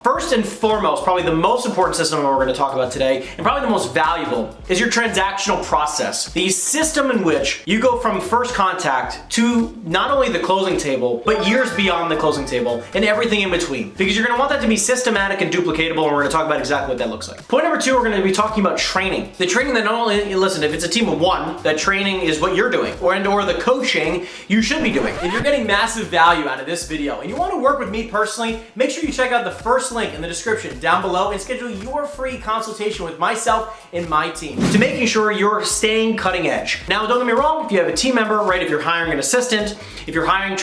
First and foremost, probably the most important system we're going to talk about today, and probably the most valuable, is your transactional process. The system in which you go from first contact to not only the closing table, but years beyond the closing table and everything in between. Because you're going to want that to be systematic and duplicatable, and we're going to talk about exactly what that looks like. Point number two, we're going to be talking about training. The training that not only, listen, if it's a team of one, that training is what you're doing, or the coaching you should be doing. If you're getting massive value out of this video and you want to work with me personally, make sure you check out the first link in the description down below and schedule your free consultation with myself and my team to making sure you're staying cutting edge. Now, don't get me wrong, if you have a team member, right, if you're hiring an assistant, if you're hiring,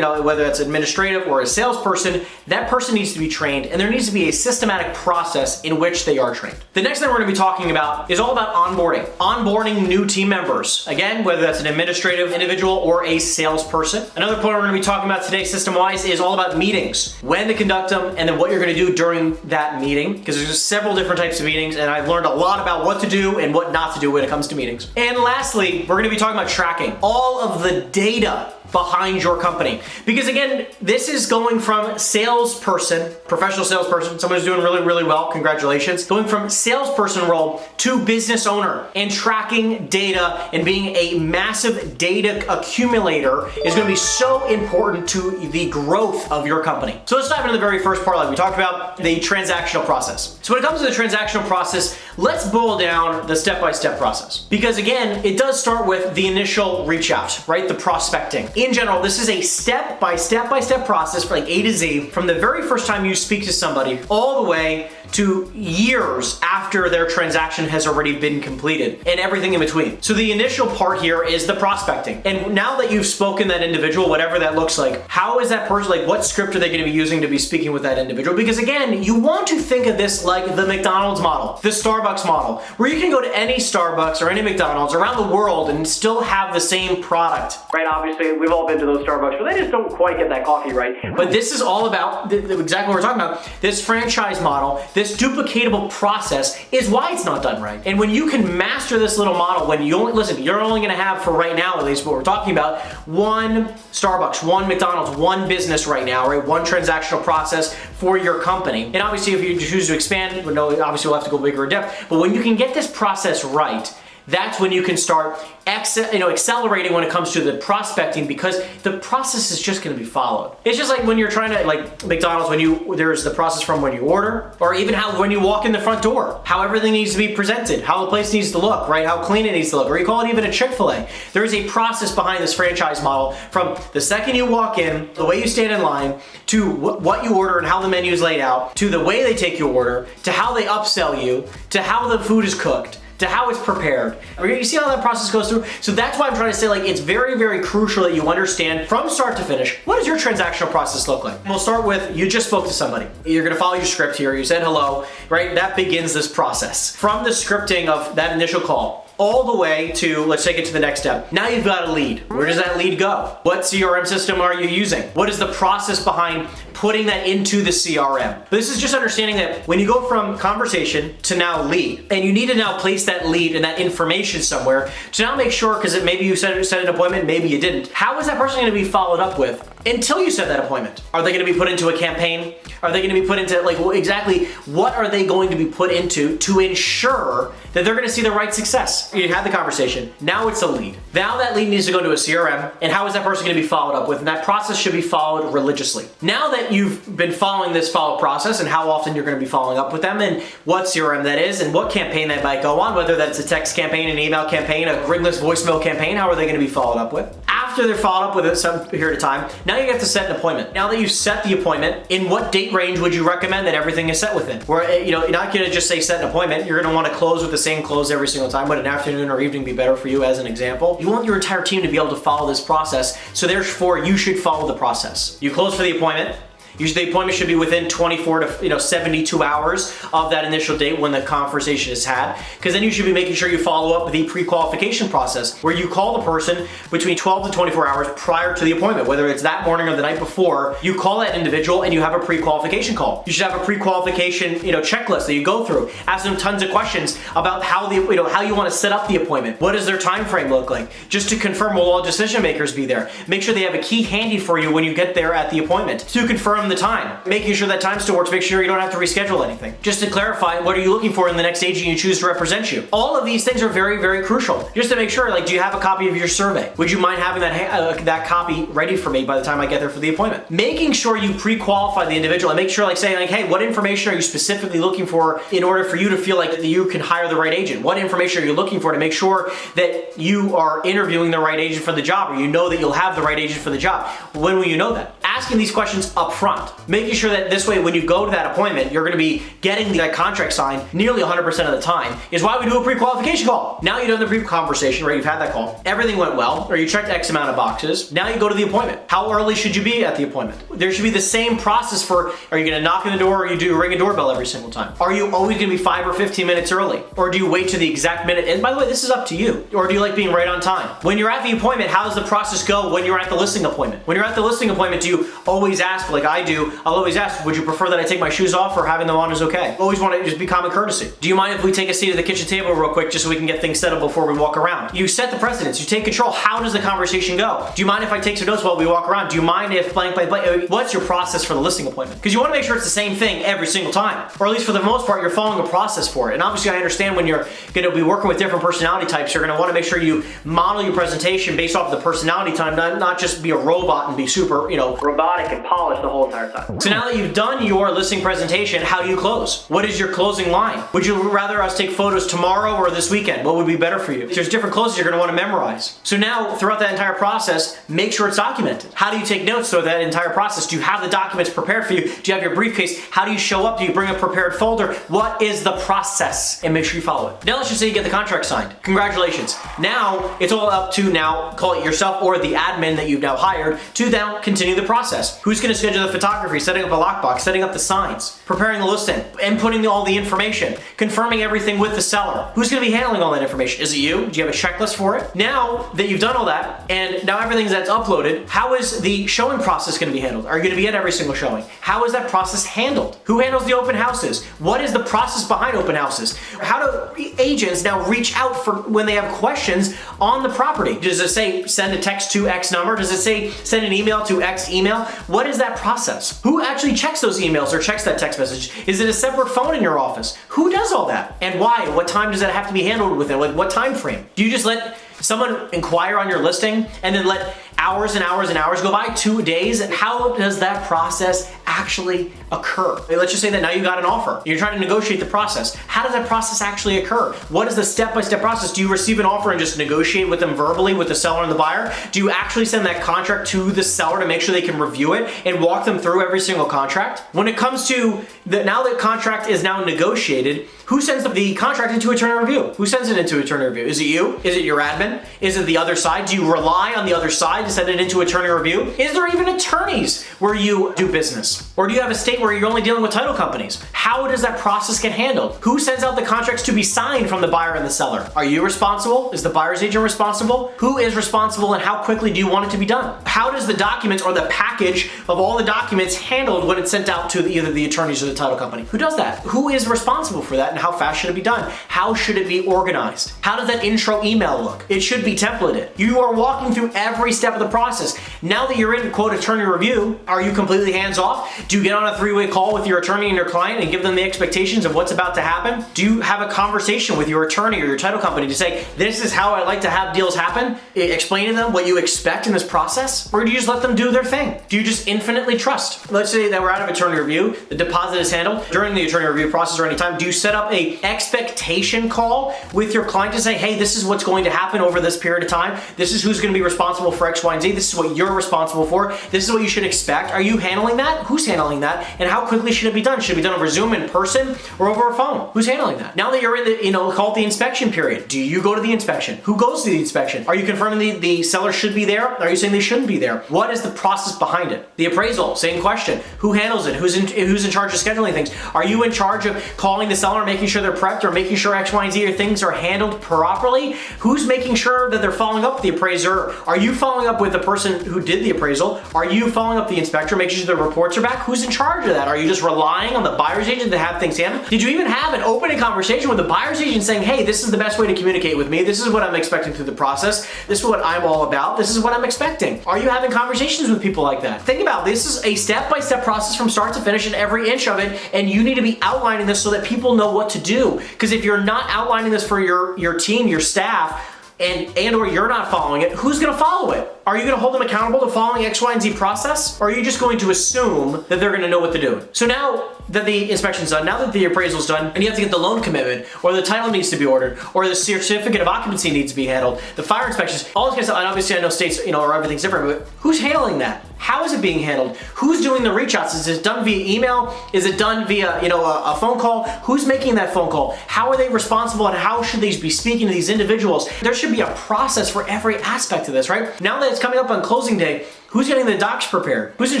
whether that's administrative or a salesperson, that person needs to be trained, and there needs to be a systematic process in which they are trained. The next thing we're going to be talking about is all about onboarding. Onboarding new team members. Again, whether that's an administrative individual or a salesperson. Another point we're going to be talking about today system-wise is all about meetings. When to conduct them, and then what you're going to do during that meeting, because there's just several different types of meetings, and I've learned a lot about what to do and what not to do when it comes to meetings. And lastly, we're going to be talking about tracking all of the data behind your company. Because again, this is going from salesperson, professional salesperson, someone who's doing really, really well, congratulations, going from salesperson role to business owner, and tracking data and being a massive data accumulator is going to be so important to the growth of your company. So let's dive into the very first part, like we talked about, the transactional process. So when it comes to the transactional process, let's boil down the step-by-step process. Because again, it does start with the initial reach out, right? The prospecting. In general, this is a step-by-step process for like A to Z, from the very first time you speak to somebody all the way to years after their transaction has already been completed, and everything in between. So the initial part here is the prospecting. And now that you've spoken that individual, whatever that looks like, how is that person, like what script are they going to be using to be speaking with that individual? Because again, you want to think of this like the McDonald's model, the Starbucks model, where you can go to any Starbucks or any McDonald's around the world and still have the same product, right? Obviously, we've all been to those Starbucks, but they just don't quite get that coffee right. But this is all about exactly what we're talking about. This franchise model, this duplicatable process is why it's not done right. And when you can master this little model, when you only, listen, you're only gonna have, for right now at least what we're talking about, one Starbucks, one McDonald's, one business right now, right? One transactional process for your company. And obviously if you choose to expand, obviously we'll have to go bigger in depth, but when you can get this process right, that's when you can start accelerating when it comes to the prospecting, because the process is just going to be followed. It's just like when you're trying to, like McDonald's, there's the process from when you order, or even when you walk in the front door, how everything needs to be presented, how the place needs to look, right? How clean it needs to look, or you call it even a Chick-fil-A. There is a process behind this franchise model, from the second you walk in, the way you stand in line, to what you order and how the menu is laid out, to the way they take your order, to how they upsell you, to how the food is cooked, to how it's prepared. You see how that process goes through? So that's why I'm trying to say, like, it's very, very crucial that you understand from start to finish, what does your transactional process look like? We'll start with, you just spoke to somebody. You're gonna follow your script here. You said hello, right? That begins this process. From the scripting of that initial call, all the way to, let's take it to the next step. Now you've got a lead. Where does that lead go? What CRM system are you using? What is the process behind putting that into the CRM? But this is just understanding that when you go from conversation to now lead, and you need to now place that lead and that information somewhere to now make sure, because maybe you set an appointment, maybe you didn't. How is that person going to be followed up with until you set that appointment? Are they going to be put into a campaign? Are they going to be put into, like, exactly what are they going to be put into to ensure that they're going to see the right success? You had the conversation. Now it's a lead. Now that lead needs to go into a CRM, and how is that person going to be followed up with? And that process should be followed religiously. Now that you've been following this follow process and how often you're going to be following up with them, and what CRM that is, and what campaign they might go on, whether that's a text campaign, an email campaign, a ringless voicemail campaign, how are they going to be followed up with? After they're followed up with it some period of time, now you have to set an appointment. Now that you've set the appointment, in what date range would you recommend that everything is set within? Where, you're not going to just say set an appointment. You're going to want to close with the same close every single time. Would an afternoon or evening be better for you, as an example? You want your entire team to be able to follow this process, so therefore you should follow the process. You close for the appointment. Usually the appointment should be within 24 to 72 hours of that initial date when the conversation is had, because then you should be making sure you follow up the pre-qualification process, where you call the person between 12 to 24 hours prior to the appointment, whether it's that morning or the night before. You call that individual and you have a pre-qualification call. You should have a pre-qualification checklist that you go through, ask them tons of questions about how how you want to set up the appointment. What does their time frame look like? Just to confirm, will all decision makers be there? Make sure they have a key handy for you when you get there at the appointment to confirm confirm the time, making sure that time still works, make sure you don't have to reschedule anything. Just to clarify, what are you looking for in the next agent you choose to represent you? All of these things are very, very crucial. Just to make sure, like, do you have a copy of your survey? Would you mind having that copy ready for me by the time I get there for the appointment? Making sure you pre-qualify the individual and make sure, like, saying, like, hey, what information are you specifically looking for in order for you to feel like you can hire the right agent? What information are you looking for to make sure that you are interviewing the right agent for the job, or you know that you'll have the right agent for the job? When will you know that? Asking these questions up front, making sure that this way when you go to that appointment, you're gonna be getting the contract signed nearly 100% of the time, is why we do a pre-qualification call. Now you've done the pre-conversation, right? You've had that call. Everything went well, or you checked X amount of boxes. Now you go to the appointment. How early should you be at the appointment? There should be the same process for, are you gonna knock on the door, or you do ring a doorbell every single time? Are you always gonna be 5 or 15 minutes early? Or do you wait to the exact minute? And by the way, this is up to you. Or do you like being right on time? When you're at the appointment, how does the process go when you're at the listing appointment? When you're at the listing appointment, do you always ask, like I do, I'll always ask, would you prefer that I take my shoes off, or having them on is okay? Always want to just be common courtesy. Do you mind if we take a seat at the kitchen table real quick just so we can get things set up before we walk around? You set the precedence, you take control. How does the conversation go? Do you mind if I take some notes while we walk around? Do you mind if blank, blank, blank? What's your process for the listing appointment? Because you want to make sure it's the same thing every single time, or at least for the most part, you're following a process for it. And obviously I understand when you're going to be working with different personality types, you're going to want to make sure you model your presentation based off of the personality type, not just be a robot and be super, robotic and polished the whole entire time. So now that you've done your listing presentation, how do you close? What is your closing line? Would you rather us take photos tomorrow or this weekend? What would be better for you? There's different closes you're going to want to memorize. So now throughout that entire process, make sure it's documented. How do you take notes throughout that entire process? Do you have the documents prepared for you? Do you have your briefcase? How do you show up? Do you bring a prepared folder? What is the process? And make sure you follow it. Now let's just say you get the contract signed. Congratulations. Now it's all up to call it yourself or the admin that you've now hired to now continue the process. Who's going to schedule the photography, setting up a lockbox, setting up the signs, preparing the listing, inputting all the information, confirming everything with the seller? Who's going to be handling all that information? Is it you? Do you have a checklist for it? Now that you've done all that and now everything that's uploaded, how is the showing process going to be handled? Are you going to be at every single showing? How is that process handled? Who handles the open houses? What is the process behind open houses? How do agents now reach out for when they have questions on the property? Does it say send a text to X number? Does it say send an email to X email? What is that process? Who actually checks those emails or checks that text message? Is it a separate phone in your office? Who does all that? And why? What time does that have to be handled within? Like what time frame? Do you just let someone inquire on your listing and then let hours and hours and hours go by, 2 days? And how does that process actually occur? Let's just say that now you got an offer. You're trying to negotiate the process. How does that process actually occur? What is the step-by-step process? Do you receive an offer and just negotiate with them verbally with the seller and the buyer? Do you actually send that contract to the seller to make sure they can review it and walk them through every single contract? When it comes to now that contract is now negotiated, who sends the contract into attorney review? Who sends it into attorney review? Is it you? Is it your admin? Is it the other side? Do you rely on the other side to send it into attorney review? Is there even attorneys where you do business? Or do you have a state where you're only dealing with title companies? How does that process get handled? Who sends out the contracts to be signed from the buyer and the seller? Are you responsible? Is the buyer's agent responsible? Who is responsible and how quickly do you want it to be done? How does the documents or the package of all the documents handled when it's sent out to either the attorneys or the title company? Who does that? Who is responsible for that and how fast should it be done? How should it be organized? How does that intro email look? It should be templated. You are walking through every step of the process. Now that you're in quote attorney review, are you completely hands off? Do you get on a 3-way call with your attorney and your client and give them the expectations of what's about to happen? Do you have a conversation with your attorney or your title company to say, this is how I like to have deals happen? Explain to them what you expect in this process? Or do you just let them do their thing? Do you just infinitely trust? Let's say that we're out of attorney review, the deposit is handled. During the attorney review process or any time, do you set up a expectation call with your client to say, hey, this is what's going to happen over this period of time. This is who's going to be responsible for X, Y, and Z. This is what you're responsible for. This is what you should expect. Are you handling that? Who's handling that? And how quickly should it be done? Should it be done over Zoom, in person, or over a phone? Who's handling that? Now that you're in the, call it the inspection period, do you go to the inspection? Who goes to the inspection? Are you confirming the seller should be there? Are you saying they shouldn't be there? What is the process behind it? The appraisal, same question. Who handles it? Who's in charge of scheduling things? Are you in charge of calling the seller, making sure they're prepped, or making sure X, Y, and Z or things are handled properly? Who's making sure that they're following up with the appraiser? Are you following up up with the person who did the appraisal? Are you following up the inspector, making sure the reports are back? Who's in charge of that? Are you just relying on the buyer's agent to have things handled? Did you even have an opening conversation with the buyer's agent saying, hey, this is the best way to communicate with me. This is what I'm expecting through the process. This is what I'm all about. This is what I'm expecting. Are you having conversations with people like that? Think about it. This is a step-by-step process from start to finish and every inch of it, and you need to be outlining this so that people know what to do. Because if you're not outlining this for your team, your staff, and or you're not following it, who's gonna follow it? Are you gonna hold them accountable to following X, Y, and Z process? Or are you just going to assume that they're gonna know what to do? So now that the inspection's done, now that the appraisal's done, and you have to get the loan commitment, or the title needs to be ordered, or the certificate of occupancy needs to be handled, the fire inspections, all this kind of stuff, and obviously I know states, or everything's different, but who's handling that? How is it being handled? Who's doing the reach outs? Is it done via email? Is it done via, a phone call? Who's making that phone call? How are they responsible, and how should they be speaking to these individuals? There should be a process for every aspect of this, right? Now that it's coming up on closing day, who's getting the docs prepared? Who's in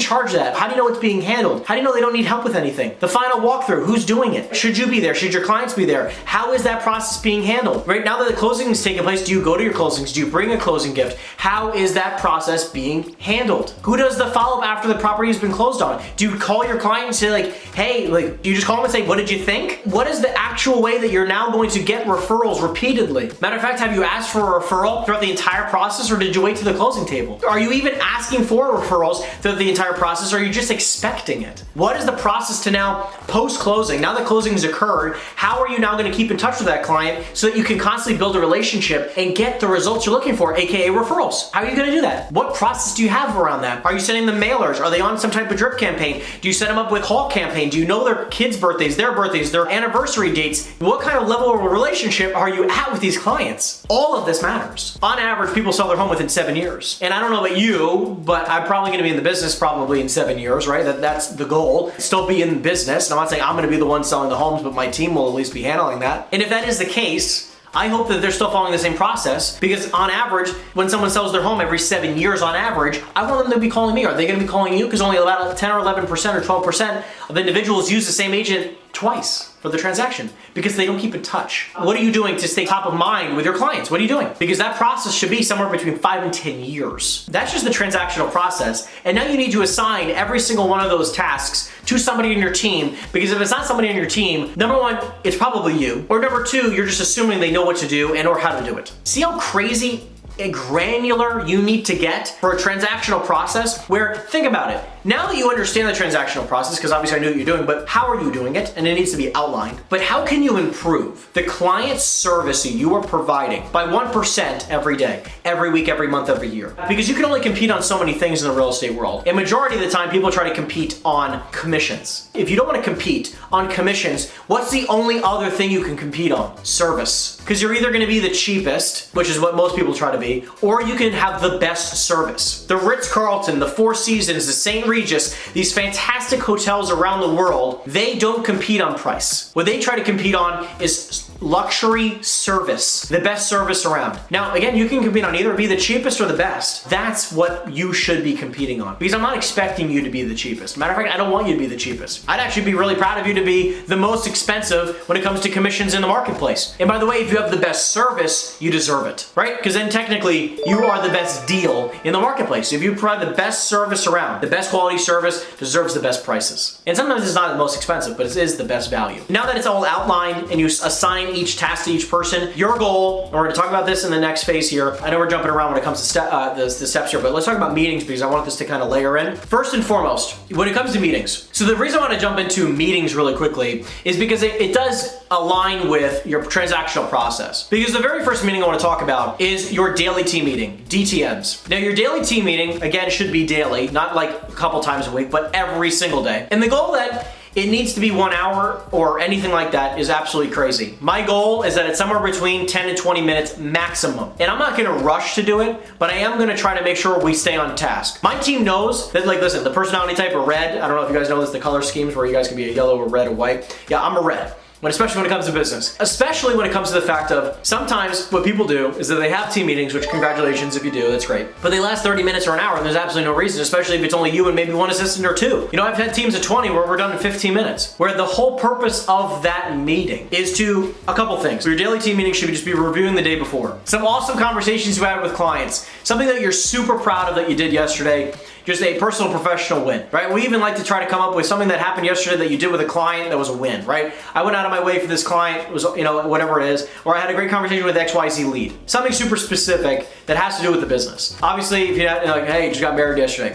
charge of that? How do you know it's being handled? How do you know they don't need help with anything? The final walkthrough, who's doing it? Should you be there? Should your clients be there? How is that process being handled? Right now that the closing is taking place, do you go to your closings? Do you bring a closing gift? How is that process being handled? Who does the follow-up after the property has been closed on? Do you call your client and say hey, do you just call them and say, what did you think? What is the actual way that you're now going to get referrals repeatedly? Matter of fact, have you asked for a referral throughout the entire process, or did you wait to the closing table? Are you even asking for referrals throughout the entire process, or are you just expecting it? What is the process to now post-closing? Now that closing has occurred, how are you now going to keep in touch with that client so that you can constantly build a relationship and get the results you're looking for, aka referrals? How are you going to do that? What process do you have around that? Are you sending them mailers? Are they on some type of drip campaign? Do you set them up with call campaign? Do you know their kids' birthdays, their anniversary dates? What kind of level of relationship are you at with these clients? All of this matters. On average, people sell their home within 7 years. And I don't know about you, but I'm probably going to be in the business probably in 7 years, right? That's the goal. Still be in business. And I'm not saying I'm going to be the one selling the homes, but my team will at least be handling that. And if that is the case, I hope that they're still following the same process, because on average, when someone sells their home every 7 years on average, I want them to be calling me. Are they going to be calling you? Because only about 10 or 11% or 12% of individuals use the same agent twice for the transaction because they don't keep in touch. What are you doing to stay top of mind with your clients? What are you doing? Because that process should be somewhere between 5 and 10 years. That's just the transactional process. And now you need to assign every single one of those tasks to somebody in your team, because if it's not somebody in your team, number one, it's probably you. Or number two, you're just assuming they know what to do and or how to do it. See how crazy and granular you need to get for a transactional process where, think about it, now that you understand the transactional process, because obviously I knew what you're doing, but how are you doing it? And it needs to be outlined. But how can you improve the client service that you are providing by 1% every day, every week, every month, every year? Because you can only compete on so many things in the real estate world. And majority of the time, people try to compete on commissions. If you don't want to compete on commissions, what's the only other thing you can compete on? Service. Because you're either going to be the cheapest, which is what most people try to be, or you can have the best service. The Ritz-Carlton, the Four Seasons, the St. Regis, these fantastic hotels around the world, they don't compete on price. What they try to compete on is luxury service, the best service around. Now, again, you can compete on either be the cheapest or the best. That's what you should be competing on, because I'm not expecting you to be the cheapest. Matter of fact, I don't want you to be the cheapest. I'd actually be really proud of you to be the most expensive when it comes to commissions in the marketplace. And by the way, if you have the best service, you deserve it, right? Because then technically you are the best deal in the marketplace. If you provide the best service around, the best quality service deserves the best prices. And sometimes it's not the most expensive, but it is the best value. Now that it's all outlined and you assign each task to each person, your goal, and we're going to talk about this in the next phase here. I know we're jumping around when it comes to the steps here, but let's talk about meetings because I want this to kind of layer in. First and foremost, when it comes to meetings. So the reason I want to jump into meetings really quickly is because it does align with your transactional process. Because the very first meeting I want to talk about is your daily team meeting, DTMs. Now your daily team meeting, again, should be daily, not like a couple times a week, but every single day. And the goal that it needs to be 1 hour or anything like that is absolutely crazy. My goal is that it's somewhere between 10 to 20 minutes maximum. And I'm not gonna rush to do it, but I am gonna try to make sure we stay on task. My team knows that, like, listen, the personality type of red, I don't know if you guys know this, the color schemes where you guys can be a yellow or red or white. Yeah, I'm a red. especially when it comes to business. Especially when it comes to the fact of sometimes what people do is that they have team meetings, which congratulations if you do, that's great. But they last 30 minutes or an hour and there's absolutely no reason, especially if it's only you and maybe one assistant or two. You know, I've had teams of 20 where we're done in 15 minutes, where the whole purpose of that meeting is to a couple things. Your daily team meeting should just be reviewing the day before. Some awesome conversations you had with clients, something that you're super proud of that you did yesterday, just a personal professional win, right? We even like to try to come up with something that happened yesterday that you did with a client that was a win, right? I went out of my way for this client, it was, you know, whatever it is, or I had a great conversation with XYZ lead. Something super specific that has to do with the business. Obviously, if you had, like, hey, you just got married yesterday,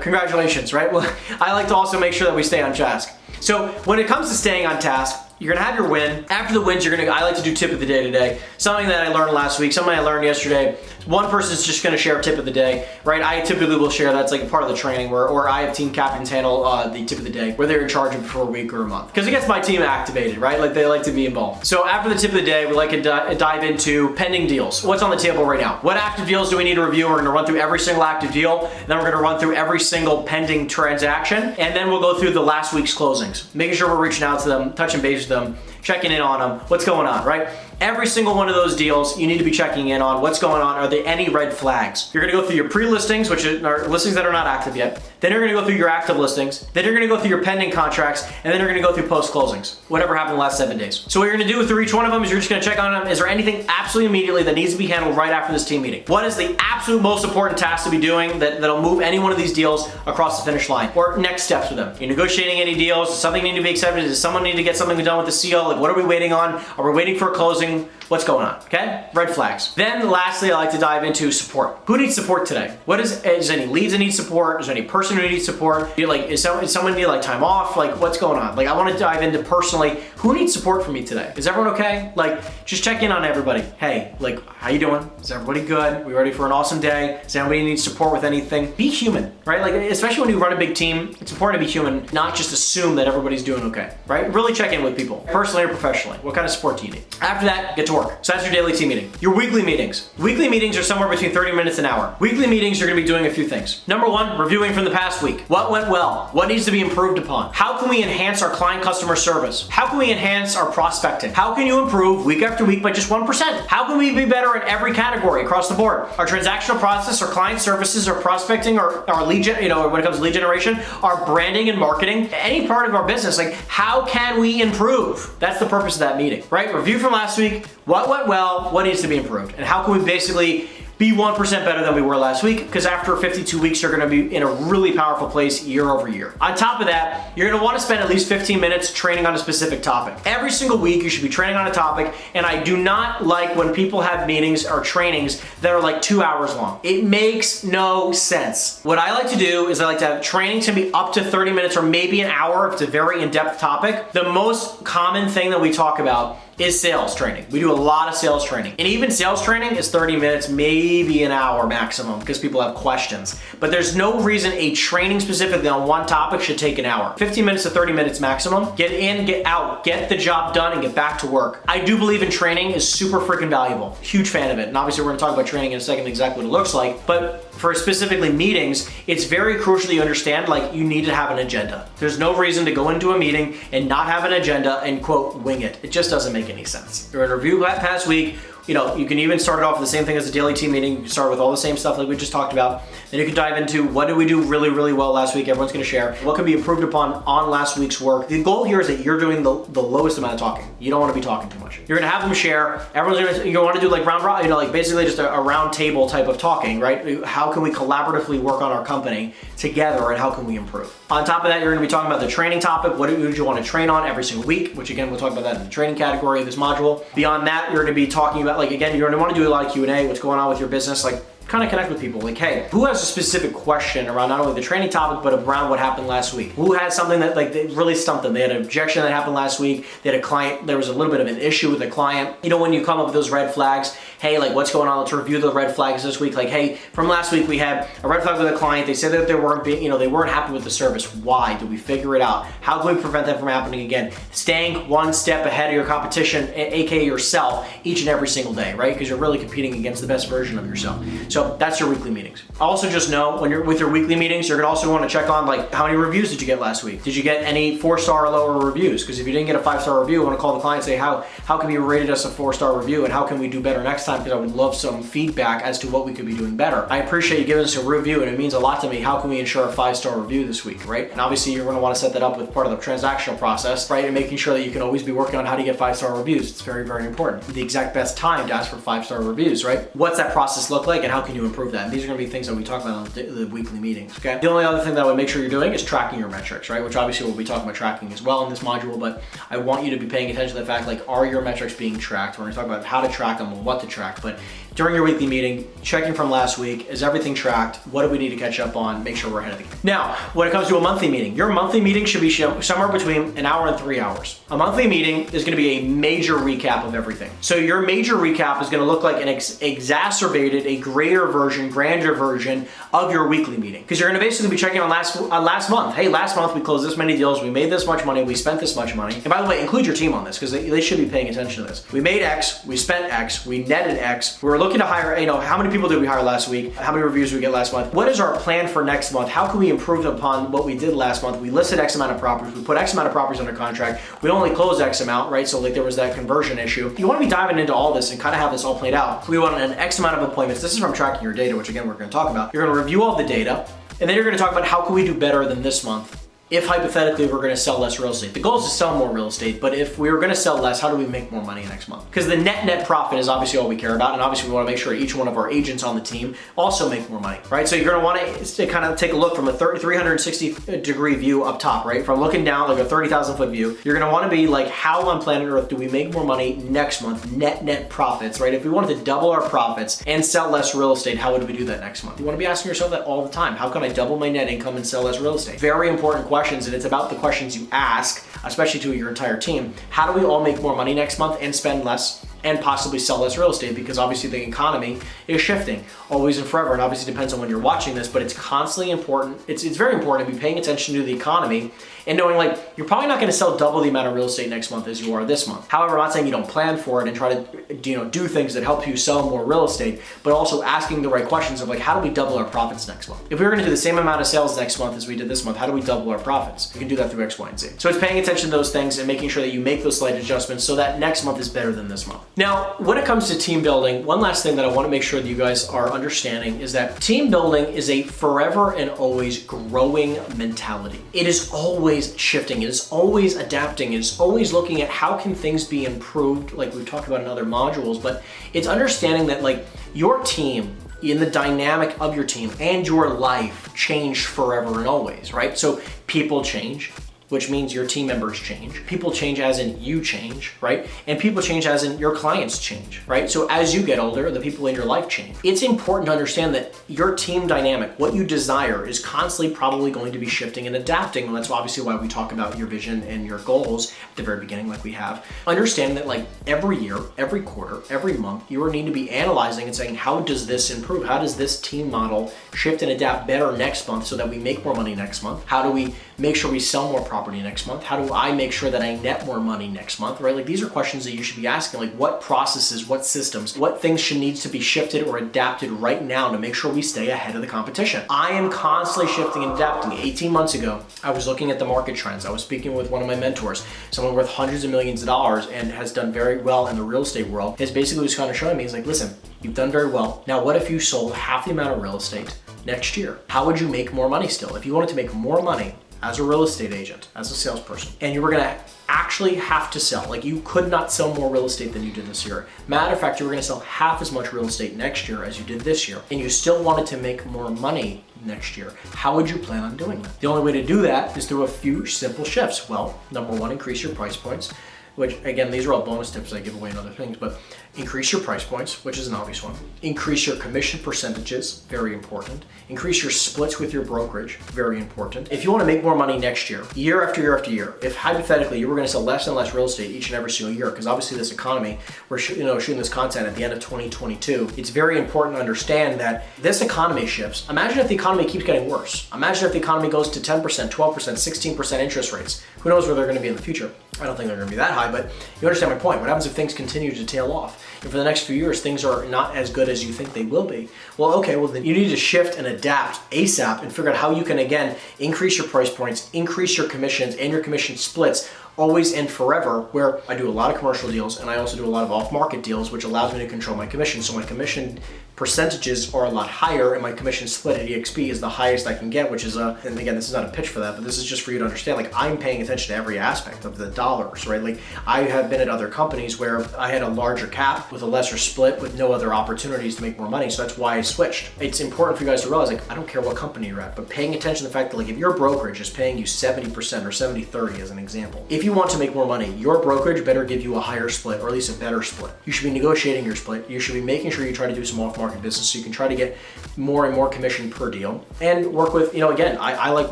congratulations, right? Well, I like to also make sure that we stay on task. So when it comes to staying on task, you're gonna have your win. After the wins, I like to do tip of the day today. Something that I learned last week, something I learned yesterday. One person's just gonna share a tip of the day, right? I typically will share, that's like part of the training or I have team captains handle the tip of the day, where they're in charge of it for a week or a month. Because it gets my team activated, right? Like they like to be involved. So after the tip of the day, we like to dive into pending deals. What's on the table right now? What active deals do we need to review? We're gonna run through every single active deal, and then we're gonna run through every single pending transaction, and then we'll go through the last week's closings, making sure we're reaching out to them, touching base with them, checking in on them, what's going on, right? Every single one of those deals, you need to be checking in on what's going on. Are there any red flags? You're gonna go through your pre-listings, which are listings that are not active yet. Then you're gonna go through your active listings. Then you're gonna go through your pending contracts, and then you're gonna go through post-closings, whatever happened in the last 7 days. So what you're gonna do through each one of them is you're just gonna check on them. Is there anything absolutely immediately that needs to be handled right after this team meeting? What is the absolute most important task to be doing that'll move any one of these deals across the finish line? Or next steps with them. You're negotiating any deals? Does something need to be accepted? Does someone need to get something done with the CO? Like, what are we waiting on? Are we waiting for a closing? What's going on, okay? Red flags. Then lastly, I like to dive into support. Who needs support today? Is any leads that need support? Is there any person who needs support? Is someone need like time off? Like, what's going on? Like, I want to dive into personally, who needs support from me today? Is everyone okay? Like, just check in on everybody. Hey, like, how you doing? Is everybody good? We ready for an awesome day? Does anybody need support with anything? Be human, right? Like, especially when you run a big team, it's important to be human, not just assume that everybody's doing okay, right? Really check in with people, personally or professionally. What kind of support do you need? After that, get to work. So that's your daily team meeting. Your weekly meetings. Weekly meetings are somewhere between 30 minutes and an hour. Weekly meetings, you're gonna be doing a few things. Number one, reviewing from the past week. What went well? What needs to be improved upon? How can we enhance our client customer service? How can we enhance our prospecting? How can you improve week after week by just 1%? How can we be better in every category across the board? Our transactional process, our client services, our prospecting, our lead gen, when it comes to lead generation, our branding and marketing, any part of our business, like how can we improve? That's the purpose of that meeting, right? Review from last week, what went well, what needs to be improved, and how can we basically be 1% better than we were last week, because after 52 weeks, you're gonna be in a really powerful place year over year. On top of that, you're gonna wanna spend at least 15 minutes training on a specific topic. Every single week, you should be training on a topic, and I do not like when people have meetings or trainings that are like 2 hours long. It makes no sense. What I like to do is I like to have training to be up to 30 minutes or maybe an hour if it's a very in-depth topic. The most common thing that we talk about is sales training. We do a lot of sales training. And even sales training is 30 minutes, maybe an hour maximum, because people have questions. But there's no reason a training specifically on one topic should take an hour. 15 minutes to 30 minutes maximum. Get in, get out, get the job done, and get back to work. I do believe in training is super freaking valuable. Huge fan of it. And obviously we're gonna talk about training in a second, exactly what it looks like. But for specifically meetings, it's very crucial that you understand, like, you need to have an agenda. There's no reason to go into a meeting and not have an agenda and quote, wing it. It just doesn't make any sense. You're gonna review that past week. You know, you can even start it off with the same thing as the daily team meeting. You can start with all the same stuff like we just talked about. Then you can dive into what did we do really, really well last week. Everyone's gonna share. What can be improved upon on last week's work. The goal here is that you're doing the lowest amount of talking. You don't wanna be talking too much. You're gonna have them share. You're gonna wanna do like round, you know, like basically just a round table type of talking, right? How can we collaboratively work on our company together and how can we improve? On top of that, you're gonna be talking about the training topic. What do you wanna train on every single week? Which again, we'll talk about that in the training category of this module. Beyond that, you're gonna be talking about, like, again, you're gonna wanna do a lot of Q&A, what's going on with your business, like kind of connect with people. Like, hey, who has a specific question around not only the training topic, but around what happened last week? Who had something that like they really stumped them? They had an objection that happened last week. They had a client, there was a little bit of an issue with a client. You know, when you come up with those red flags, hey, like what's going on? Let's review the red flags this week. Like, hey, from last week we had a red flag with a client. They said that they weren't being, they weren't happy with the service. Why? Did we figure it out? How can we prevent that from happening again? Staying one step ahead of your competition, aka yourself, each and every single day, right? Because you're really competing against the best version of yourself. So that's your weekly meetings. Also just know when you're with your weekly meetings, you're gonna also want to check on like how many reviews did you get last week? Did you get any 4-star or lower reviews? Because if you didn't get a 5-star review, I want to call the client and say how can you rated us a 4-star review and how can we do better next time? Because I would love some feedback as to what we could be doing better. I appreciate you giving us a review and it means a lot to me. How can we ensure a 5-star review this week, right? And obviously you're going to want to set that up with part of the transactional process, right? And making sure that you can always be working on how to get 5-star reviews. It's very, very important. The exact best time to ask for 5-star reviews, right? What's that process look like and how can you improve that? And these are going to be things that we talk about on the weekly meetings, okay? The only other thing that I would make sure you're doing is tracking your metrics, right? Which obviously we'll be talking about tracking as well in this module, but I want you to be paying attention to the fact, like, are your metrics being tracked? We're going to talk about how to track them and what to track, but during your weekly meeting, checking from last week, is everything tracked? What do we need to catch up on? Make sure we're ahead of the game. Now, when it comes to a monthly meeting, your monthly meeting should be somewhere between an hour and 3 hours. A monthly meeting is gonna be a major recap of everything. So your major recap is gonna look like an exacerbated, a greater version, grander version of your weekly meeting. Because you're gonna basically be checking on last month. Hey, last month we closed this many deals, we made this much money, we spent this much money. And by the way, include your team on this because they should be paying attention to this. We made X, we spent X, we netted X, we were looking to hire, how many people did we hire last week? How many reviews did we get last month? What is our plan for next month? How can we improve upon what we did last month? We listed X amount of properties, we put X amount of properties under contract, we only closed X amount, right? So like there was that conversion issue. You wanna be diving into all this and kind of have this all played out. We want an X amount of appointments. This is from tracking your data, which again, we're gonna talk about. You're gonna review all the data, and then you're gonna talk about how can we do better than this month if hypothetically we're gonna sell less real estate. The goal is to sell more real estate, but if we were gonna sell less, how do we make more money next month? Because the net profit is obviously all we care about, and obviously we wanna make sure each one of our agents on the team also make more money, right? So you're gonna wanna kind of take a look from a 360-degree view up top, right? From looking down, like a 30,000-foot view, you're gonna wanna be like, how on planet Earth do we make more money next month? Net profits, right? If we wanted to double our profits and sell less real estate, how would we do that next month? You wanna be asking yourself that all the time. How can I double my net income and sell less real estate? Very important questions, and it's about the questions you ask, especially to your entire team. How do we all make more money next month and spend less and possibly sell less real estate? Because obviously the economy is shifting always and forever, and obviously depends on when you're watching this, but it's constantly important. It's very important to be paying attention to the economy and knowing like you're probably not going to sell double the amount of real estate next month as you are this month. However, I'm not saying you don't plan for it and try to do things that help you sell more real estate, but also asking the right questions of like, how do we double our profits next month? If we were going to do the same amount of sales next month as we did this month, how do we double our profits? You can do that through X, Y, and Z. So it's paying attention to those things and making sure that you make those slight adjustments so that next month is better than this month. Now, when it comes to team building, one last thing that I want to make sure that you guys are understanding is that team building is a forever and always growing mentality. It is always shifting. It is always adapting. It is always looking at how can things be improved, like we've talked about in other modules, but it's understanding that like your team, in the dynamic of your team and your life change forever and always, right? So people change, which means your team members change. People change as in you change, right? And people change as in your clients change, right? So as you get older, the people in your life change. It's important to understand that your team dynamic, what you desire, is constantly probably going to be shifting and adapting. And that's obviously why we talk about your vision and your goals at the very beginning, like we have. Understanding that like every year, every quarter, every month, you need to be analyzing and saying, how does this improve? How does this team model shift and adapt better next month so that we make more money next month? How do we make sure we sell more property next month? How do I make sure that I net more money next month, right? Like these are questions that you should be asking, like what processes, what systems, what things needs to be shifted or adapted right now to make sure we stay ahead of the competition. I am constantly shifting and adapting. 18 months ago, I was looking at the market trends. I was speaking with one of my mentors, someone worth hundreds of millions of dollars and has done very well in the real estate world. Is basically just kind of showing me, he's like, listen, you've done very well. Now, what if you sold half the amount of real estate next year? How would you make more money still? If you wanted to make more money as a real estate agent, as a salesperson, and you were gonna actually have to sell, like you could not sell more real estate than you did this year. Matter of fact, you were gonna sell half as much real estate next year as you did this year, and you still wanted to make more money next year. How would you plan on doing that? The only way to do that is through a few simple shifts. Well, number one, increase your price points, which again, these are all bonus tips I give away and other things, but increase your price points, which is an obvious one. Increase your commission percentages, very important. Increase your splits with your brokerage, very important. If you want to make more money next year, year after year after year, if hypothetically you were going to sell less and less real estate each and every single year, because obviously this economy, we're shooting this content at the end of 2022, it's very important to understand that this economy shifts. Imagine if the economy keeps getting worse. Imagine if the economy goes to 10%, 12%, 16% interest rates. Who knows where they're going to be in the future? I don't think they're gonna be that high, but you understand my point. What happens if things continue to tail off? And for the next few years, things are not as good as you think they will be. Well, okay, well then you need to shift and adapt ASAP and figure out how you can, again, increase your price points, increase your commissions and your commission splits always and forever, where I do a lot of commercial deals and I also do a lot of off-market deals, which allows me to control my commission. So my commission percentages are a lot higher and my commission split at EXP is the highest I can get, which is and again, this is not a pitch for that, but this is just for you to understand, like I'm paying attention to every aspect of the dollars, right? Like I have been at other companies where I had a larger cap with a lesser split with no other opportunities to make more money. So that's why I switched. It's important for you guys to realize, like, I don't care what company you're at, but paying attention to the fact that like if your brokerage is paying you 70% or 70-30 as an example, if you want to make more money, your brokerage better give you a higher split or at least a better split. You should be negotiating your split. You should be making sure you try to do some off-market business so you can try to get more and more commission per deal and work with, again, I like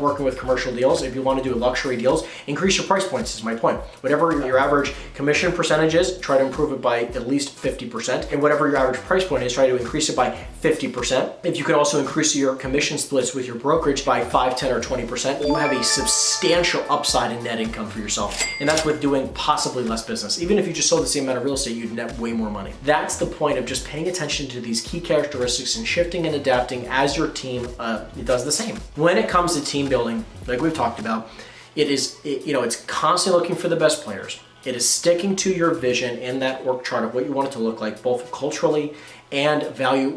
working with commercial deals. If you want to do luxury deals, increase your price points is my point. Whatever your average commission percentage is, try to improve it by at least 50%. And whatever your average price point is, try to increase it by 50%. If you can also increase your commission splits with your brokerage by 5, 10, or 20%, you have a substantial upside in net income for yourself. And that's with doing possibly less business. Even if you just sold the same amount of real estate, you'd net way more money. That's the point of just paying attention to these key characteristics and shifting and adapting as your team does the same. When it comes to team building, like we've talked about, it's constantly looking for the best players. It is sticking to your vision in that org chart of what you want it to look like, both culturally and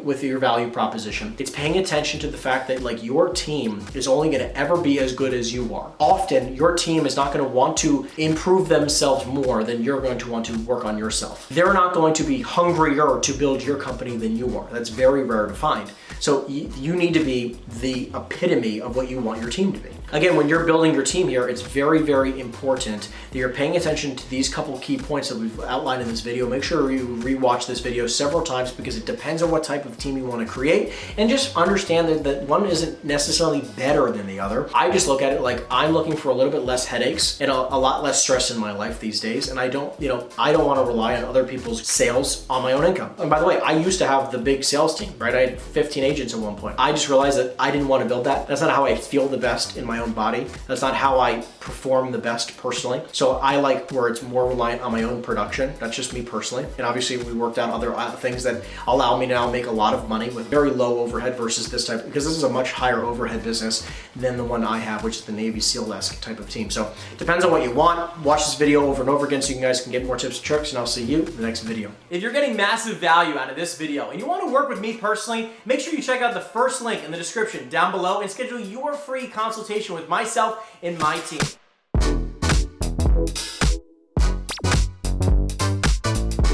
with your value proposition. It's paying attention to the fact that like your team is only gonna ever be as good as you are. Often your team is not gonna want to improve themselves more than you're going to want to work on yourself. They're not going to be hungrier to build your company than you are. That's very rare to find. So you need to be the epitome of what you want your team to be. Again, when you're building your team here, it's very, very important that you're paying attention to these couple key points that we've outlined in this video. Make sure you rewatch this video several times because it depends on what type of team you want to create, and just understand that one isn't necessarily better than the other. I just look at it like I'm looking for a little bit less headaches and a lot less stress in my life these days, and I don't want to rely on other people's sales on my own income. And by the way, I used to have the big sales team, right? I had 15 agents at one point. I just realized that I didn't want to build that. That's not how I feel the best in my own body. That's not how I perform the best personally. So I like where it's more reliant on my own production. That's just me personally. And obviously we worked out other things that allow me to now make a lot of money with very low overhead versus this type, because this is a much higher overhead business than the one I have, which is the Navy SEAL-esque type of team. So it depends on what you want. Watch this video over and over again so you guys can get more tips and tricks, and I'll see you in the next video. If you're getting massive value out of this video and you want to work with me personally, make sure you check out the first link in the description down below and schedule your free consultation with myself and my team.